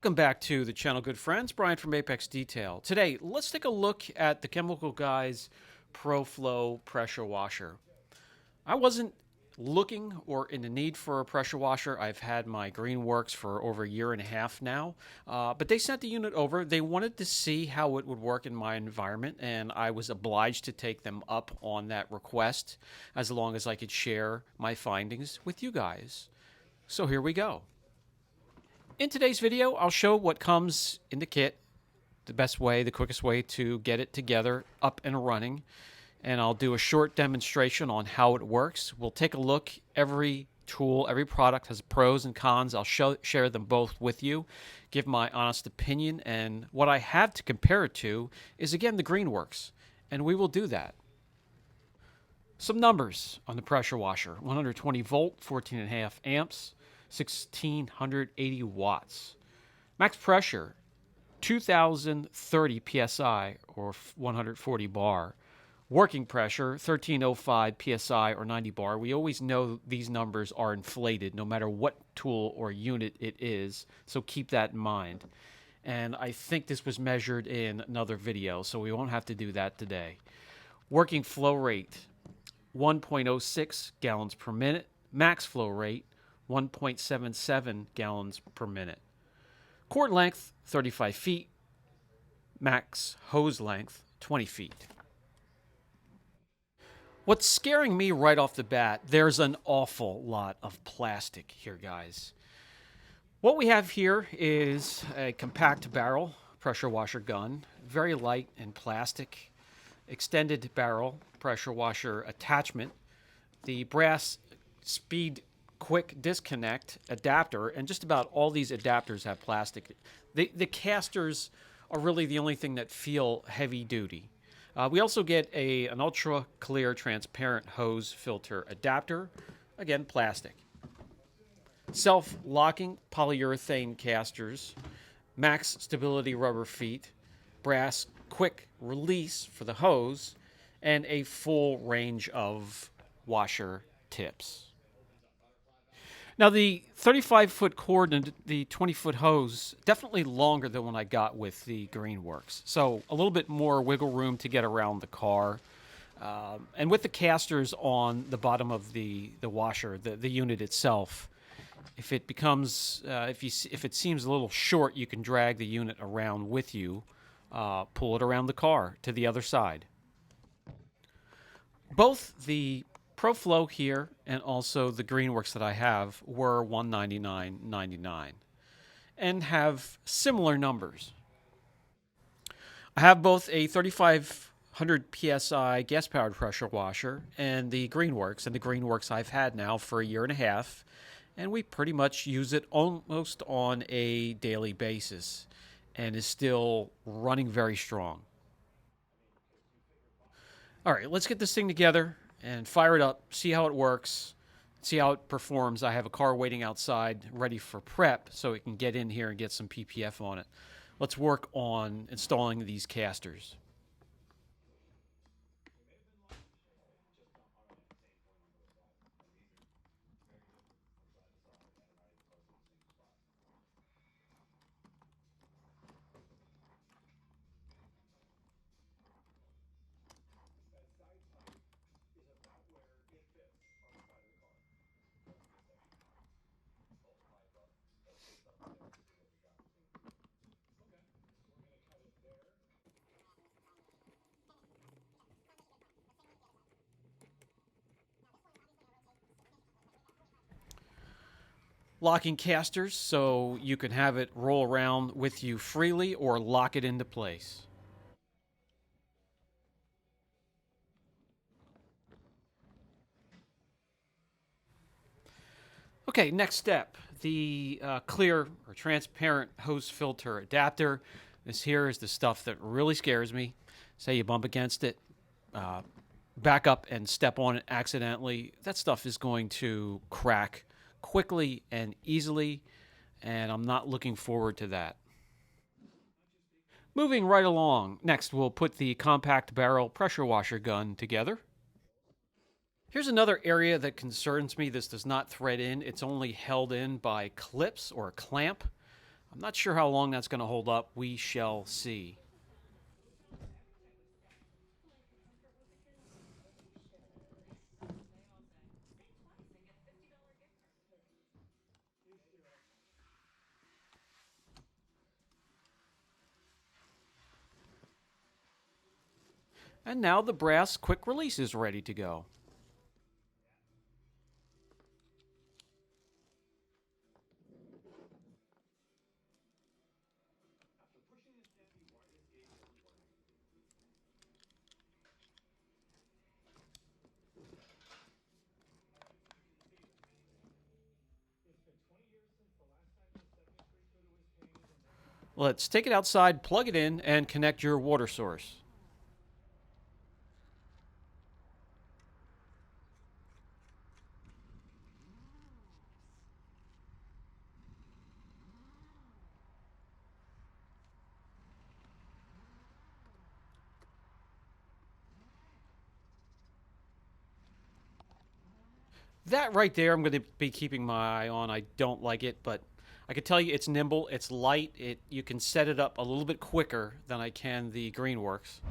Welcome back to the channel, good friends. Brian from Apex Detail. Today, let's take a look at the Chemical Guys ProFlow pressure washer. I wasn't looking or in the need for a pressure washer. I've had my Greenworks for over a year and a half now, but they sent the unit over. They wanted to see how it would work in my environment, and I was obliged to take them up on that request as long as I could share my findings with you guys. So here we go. In today's video, I'll show what comes in the kit, the best way, the quickest way to get it together, up and running. And I'll do a short demonstration on how it works. We'll take a look. Every tool, every product has pros and cons. I'll share them both with you, give my honest opinion. And what I have to compare it to is, again, the Greenworks. And we will do that. Some numbers on the pressure washer. 120 volt, 14.5 amps. 1680 watts. Max pressure 2030 psi or 140 bar. Working pressure 1305 psi or 90 bar. We always know these numbers are inflated no matter what tool or unit it is, so keep that in mind. And I think this was measured in another video, so we won't have to do that today. Working flow rate 1.06 gallons per minute. Max flow rate 1.77 gallons per minute. Cord length, 35 feet. Max hose length, 20 feet. What's scaring me right off the bat, there's an awful lot of plastic here, guys. What we have here is a compact barrel pressure washer gun, very light and plastic. Extended barrel pressure washer attachment. The brass speed quick disconnect adapter, and just about all these adapters have plastic. The casters are really the only thing that feel heavy duty. We also get an ultra clear transparent hose filter adapter, again plastic. Self-locking polyurethane casters, max stability rubber feet, brass quick release for the hose, and a full range of washer tips. Now, the 35-foot cord and the 20-foot hose, definitely longer than what I got with the Greenworks. So a little bit more wiggle room to get around the car. And with the casters on the bottom of the washer, the unit itself, if it becomes, if it seems a little short, you can drag the unit around with you, pull it around the car to the other side. Both the ProFlow here and also the Greenworks that I have were $199.99 and have similar numbers. I have both a 3500 psi gas-powered pressure washer and the Greenworks. And the Greenworks I've had now for a year and a half, and we pretty much use it almost on a daily basis and is still running very strong. All right, let's get this thing together and fire it up, see how it works, see how it performs. I have a car waiting outside ready for prep so it can get in here and get some PPF on it. Let's work on installing these casters. Locking casters so you can have it roll around with you freely or lock it into place. Okay, next step, the clear or transparent hose filter adapter. This here is the stuff that really scares me. Say you bump against it, back up and step on it accidentally. That stuff is going to crack quickly and easily, and I'm not looking forward to that. Moving right along, next we'll put the compact barrel pressure washer gun together. Here's another area that concerns me. This does not thread in. It's only held in by clips or a clamp. I'm not sure how long that's going to hold up. We shall see. And now the brass quick release is ready to go. Let's take it outside, plug it in, and connect your water source. That right there, I'm going to be keeping my eye on. I don't like it, but I can tell you it's nimble, it's light, you can set it up a little bit quicker than I can the Greenworks.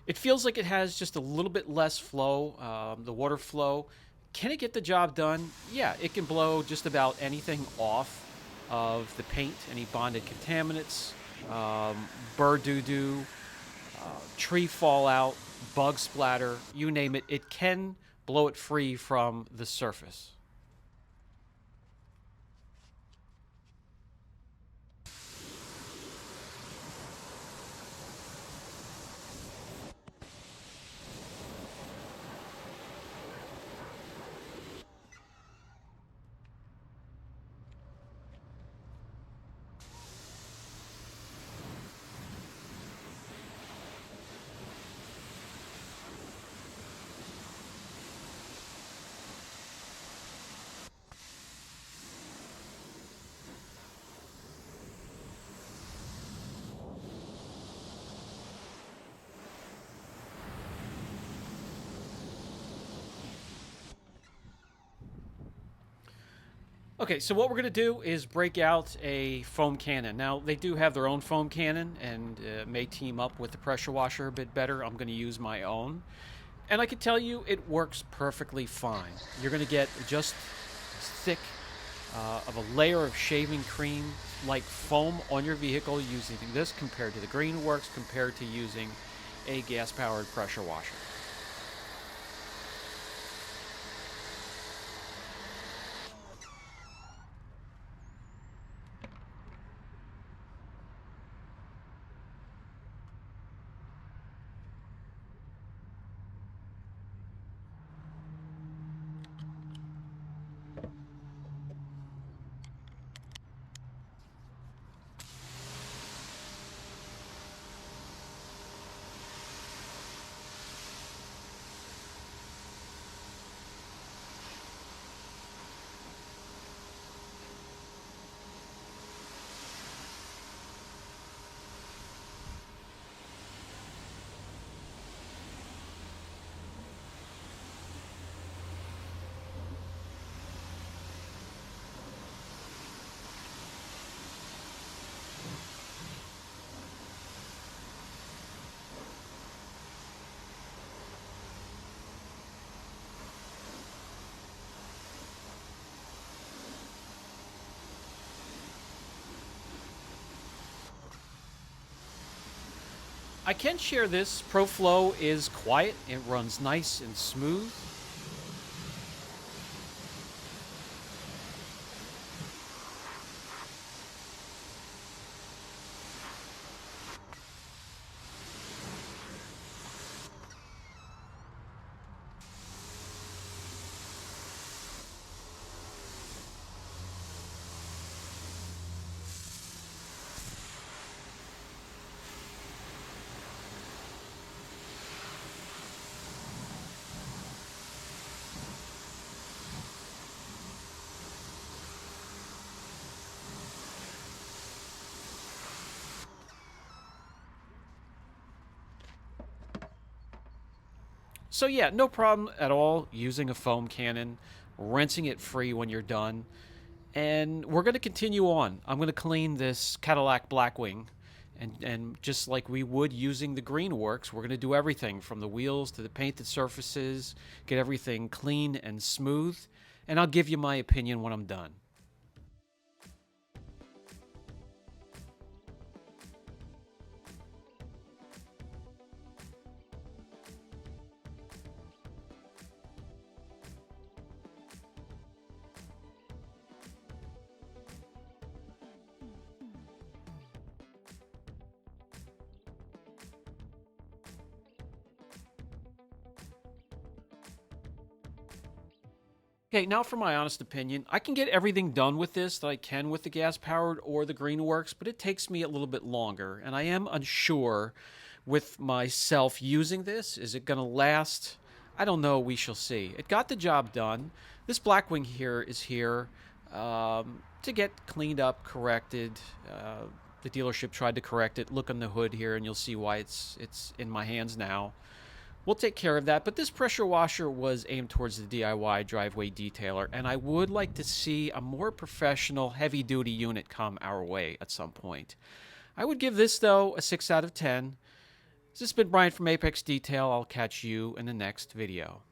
It feels like it has just a little bit less flow, the water flow. Can it get the job done? Yeah, it can blow just about anything off of the paint, any bonded contaminants, bird doo-doo, tree fallout, bug splatter, you name it. It can blow it free from the surface. Okay, so what we're going to do is break out a foam cannon. Now, they do have their own foam cannon and may team up with the pressure washer a bit better. I'm going to use my own. And I can tell you it works perfectly fine. You're going to get just thick of a layer of shaving cream like foam on your vehicle using this compared to the Greenworks, compared to using a gas-powered pressure washer. I can share this. ProFlow is quiet. It runs nice and smooth. So yeah, no problem at all using a foam cannon, rinsing it free when you're done. And we're going to continue on. I'm going to clean this Cadillac Blackwing. And just like we would using the Greenworks, we're going to do everything from the wheels to the painted surfaces, get everything clean and smooth. And I'll give you my opinion when I'm done. Okay, now for my honest opinion, I can get everything done with this that I can with the gas powered or the Greenworks, but it takes me a little bit longer, and I am unsure with myself using this. Is it going to last? I don't know. We shall see. It got the job done. This Blackwing here is here to get cleaned up, corrected. The dealership tried to correct it. Look on the hood here, and you'll see why it's in my hands now. We'll take care of that, but this pressure washer was aimed towards the DIY driveway detailer, and I would like to see a more professional, heavy-duty unit come our way at some point. I would give this, though, a 6 out of 10. This has been Brian from Apex Detail. I'll catch you in the next video.